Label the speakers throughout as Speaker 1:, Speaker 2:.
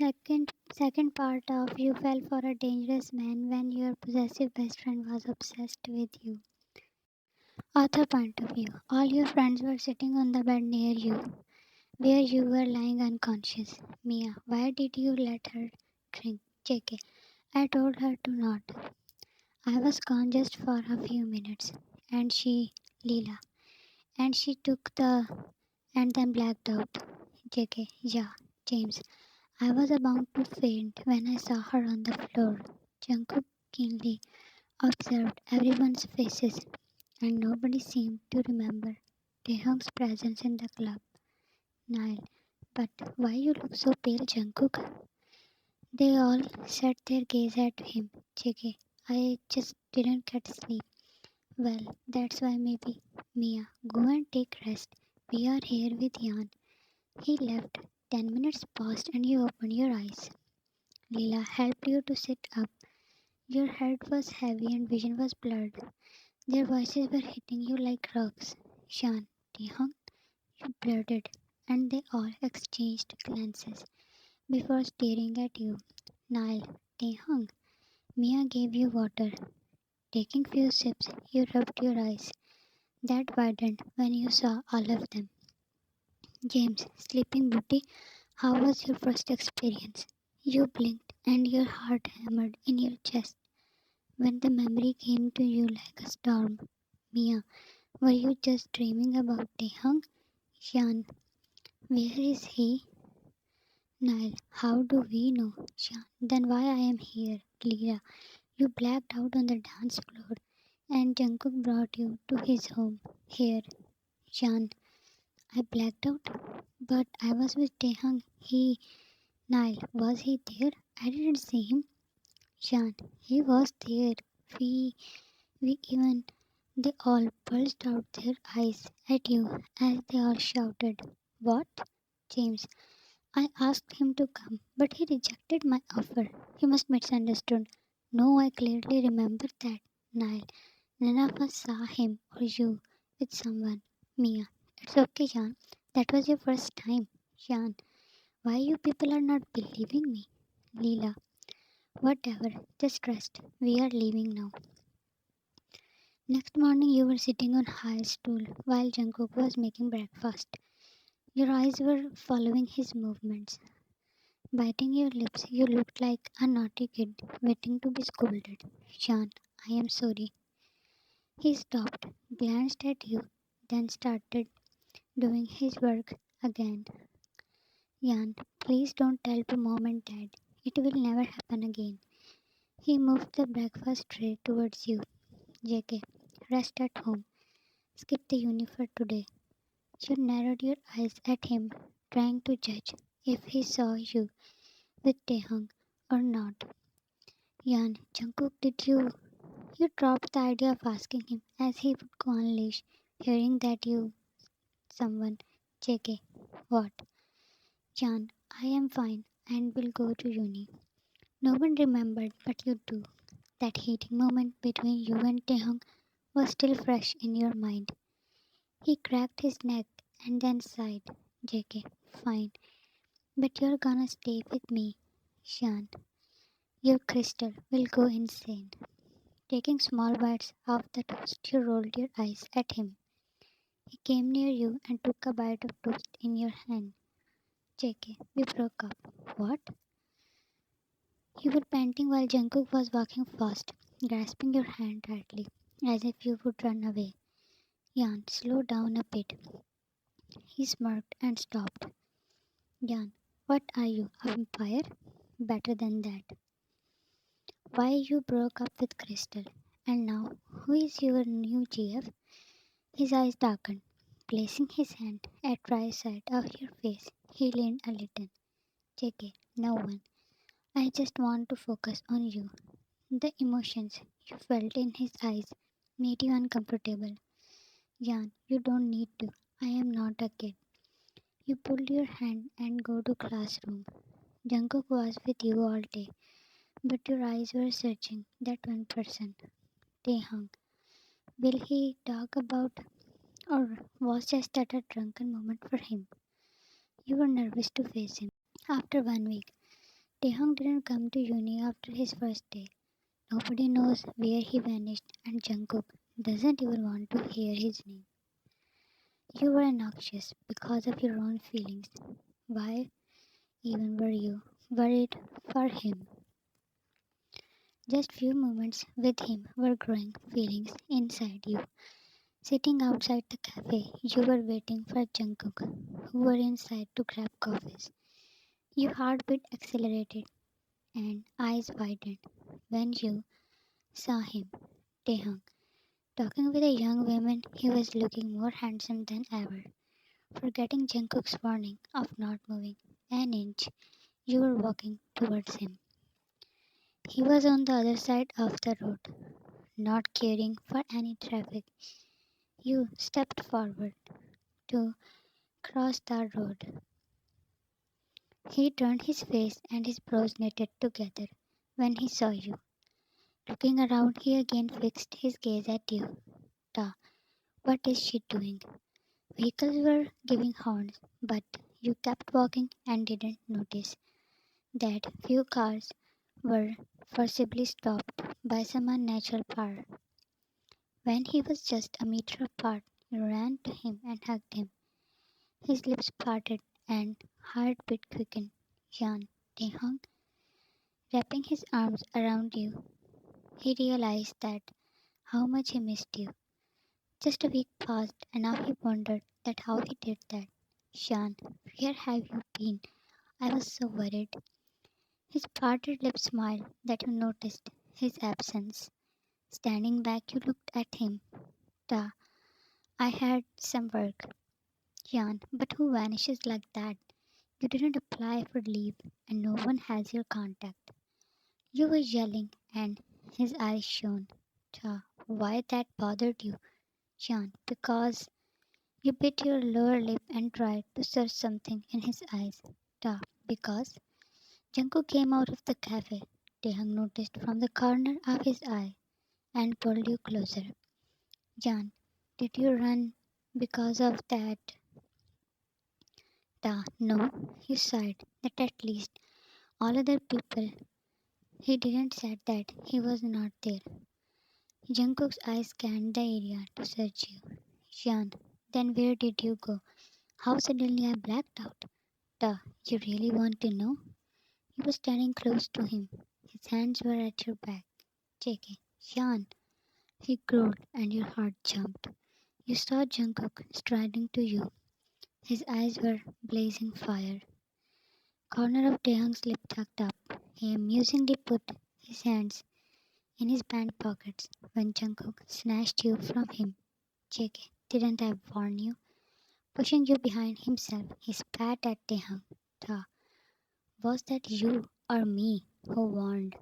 Speaker 1: Second part of you fell for a dangerous man when your possessive best friend was obsessed with you. Author point of view. All your friends were sitting on the bed near you, where you were lying unconscious. Mia, why did you let her drink? JK, I told her to not. I was gone just for a few minutes. And she, Leela, and she took the and then blacked out. JK, yeah, James. I was about to faint when I saw her on the floor. Jungkook keenly observed everyone's faces, and nobody seemed to remember Taehyung's presence in the club. Nile, but why you look so pale, Jungkook? They all set their gaze at him. JK, I just didn't get sleep. Well, that's why maybe. Mia, go and take rest. We are here with Jan. He left. 10 minutes passed and you opened your eyes. Leela helped you to sit up. Your head was heavy and vision was blurred. Their voices were hitting you like rocks. Shan, Taehyung, you blurted, and they all exchanged glances before staring at you. Nile, Taehyung, Mia gave you water. Taking few sips, you rubbed your eyes. That widened when you saw all of them. James, Sleeping Beauty, how was your first experience? You blinked and your heart hammered in your chest when the memory came to you like a storm. Mia, were you just dreaming about Taehyung? Shan, where is he? Nile, how do we know? Shan, then why I am here? Leela, you blacked out on the dance floor and Jungkook brought you to his home. Here. Shan, I blacked out, but I was with Taehyung. Nile, was he there? I didn't see him. Shan, he was there. We, we even, they all bulged out their eyes at you as they all shouted. What? James, I asked him to come, but he rejected my offer. You must misunderstood. No, I clearly remember that. Nile, none of us saw him or you with someone. Mia, it's okay, Jan. That was your first time. Jan, why you people are not believing me? Leela, whatever, just rest. We are leaving now. Next morning, you were sitting on high stool while Jungkook was making breakfast. Your eyes were following his movements. Biting your lips, you looked like a naughty kid waiting to be scolded. Shan, I am sorry. He stopped, glanced at you, then started doing his work again. Jan, please don't tell to mom and dad. It will never happen again. He moved the breakfast tray towards you. JK, rest at home. Skip the uni for today. You narrowed your eyes at him, trying to judge if he saw you with Taehyung or not. Yan, Jungkook, did you? You dropped the idea of asking him as he would go unleash, hearing that you, someone, JK, what? Jan, I am fine and will go to uni. No one remembered, but you do. That heating moment between you and Taehyung was still fresh in your mind. He cracked his neck and then sighed. JK, fine, but you're gonna stay with me, Shan. Your crystal will go insane. Taking small bites of the toast, you rolled your eyes at him. He came near you and took a bite of toast in your hand. JK, we broke up. What? You were panting while Jungkook was walking fast, grasping your hand tightly, as if you would run away. Yan, slow down a bit. He smirked and stopped. Yan, what are you, a vampire? Better than that. Why you broke up with Crystal? And now, who is your new GF? His eyes darkened. Placing his hand at right side of your face, he leaned a little. JK, no one. I just want to focus on you. The emotions you felt in his eyes made you uncomfortable. Jan, you don't need to. I am not a kid. You pulled your hand and go to classroom. Jungkook was with you all day, but your eyes were searching that one person. Taehyung. Will he talk about or was just that a drunken moment for him? You were nervous to face him. After 1 week, Taehyung didn't come to uni after his first day. Nobody knows where he vanished, and Jungkook doesn't even want to hear his name. You were noxious because of your own feelings. Why even were you worried for him? Just few moments with him were growing feelings inside you. Sitting outside the cafe, you were waiting for Jungkook, who were inside to grab coffees. Your heartbeat accelerated and eyes widened when you saw him, Taehyung, talking with a young woman. He was looking more handsome than ever. Forgetting Jungkook's warning of not moving an inch, you were walking towards him. He was on the other side of the road, not caring for any traffic. You stepped forward to cross the road. He turned his face and his brows knitted together when he saw you. Looking around, he again fixed his gaze at you. Ta, what is she doing? Vehicles were giving horns, but you kept walking and didn't notice that few cars were forcibly stopped by some unnatural power. When he was just a meter apart, you ran to him and hugged him. His lips parted and heartbeat quickened. Jan, Taehyung, wrapping his arms around you, he realized that how much he missed you. Just a week passed, and now he wondered that how he did that. Shan, where have you been? I was so worried. His parted lips smiled that you noticed his absence. Standing back, you looked at him. Ta, I had some work. Jan, but who vanishes like that? You didn't apply for leave, and no one has your contact. You were yelling, and his eyes shone. Ta, why that bothered you? Jan, because you bit your lower lip and tried to search something in his eyes. Ta, because Jungkook came out of the cafe. Taehyung noticed from the corner of his eye and pulled you closer. Jan, did you run because of that? Ta, no, you sighed that at least all other people. He didn't say that he was not there. Jungkook's eyes scanned the area to search you. Jan, then where did you go? How suddenly I blacked out. Ta, you really want to know? You were standing close to him. His hands were at your back. JK, Jan, he growled and your heart jumped. You saw Jungkook striding to you. His eyes were blazing fire. Corner of Taehyung's lip tucked up. He amusingly put his hands in his pant pockets when Jungkook snatched you from him. JK, didn't I warn you? Pushing you behind himself, he spat at Taehyung. Ta, was that you or me who warned?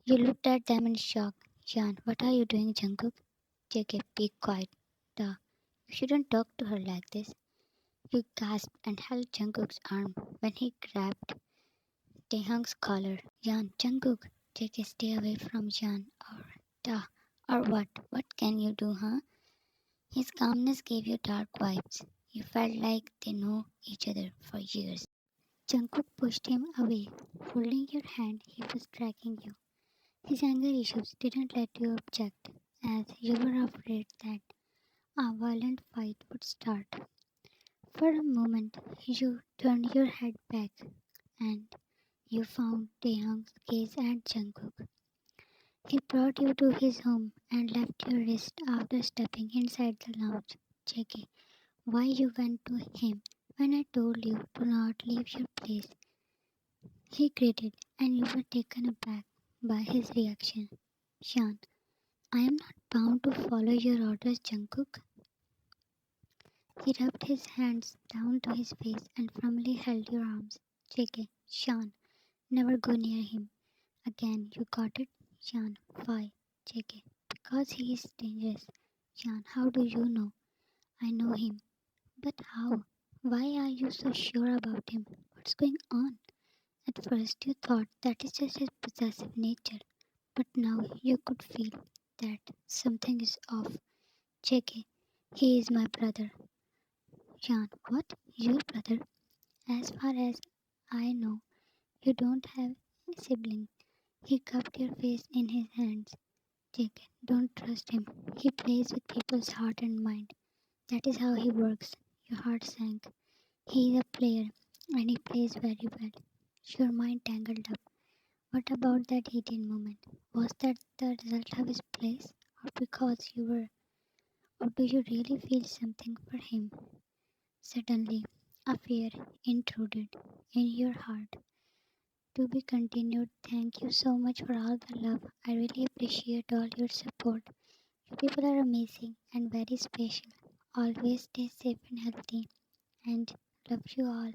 Speaker 1: You looked at them in shock. Jan, what are you doing, Jungkook? JK, be quiet. Ta, you shouldn't talk to her like this. You gasped and held Jungkook's arm when he grabbed Taehyung's collar. Jan, Jungkook, JK, stay away from Jan or Ta. Or what? What can you do, huh? His calmness gave you dark vibes. You felt like they know each other for years. Jungkook pushed him away. Holding your hand, he was dragging you. His anger issues didn't let you object, as you were afraid that a violent fight would start. For a moment, you turned your head back, and you found Taehyung's gaze at Jungkook. He brought you to his home and left your wrist after stepping inside the lounge. JK, why you went to him when I told you to not leave your place? He gritted, and you were taken aback by his reaction. Shan, I am not bound to follow your orders, Jungkook. He rubbed his hands down to his face and firmly held your arms. JK, Shan, never go near him. Again, you got it? Shan, why? JK, because he is dangerous. Shan, how do you know? I know him. But how? Why are you so sure about him? What's going on? At first, you thought that is just his possessive nature, but now you could feel that something is off. JK, he is my brother. Jan, what? Your brother? As far as I know, You don't have a sibling. He cupped your face in his hands. Jake, don't trust him. He plays with people's heart and mind. That is how he works. Your heart sank. He is a player, and he plays very well. Your mind tangled up. What about that heated moment? Was that the result of his plays? Or because you were, or do you really feel something for him? Suddenly, a fear intruded in your heart. To be continued. Thank you so much for all the love. I really appreciate all your support. You people are amazing and very special. Always stay safe and healthy and love you all.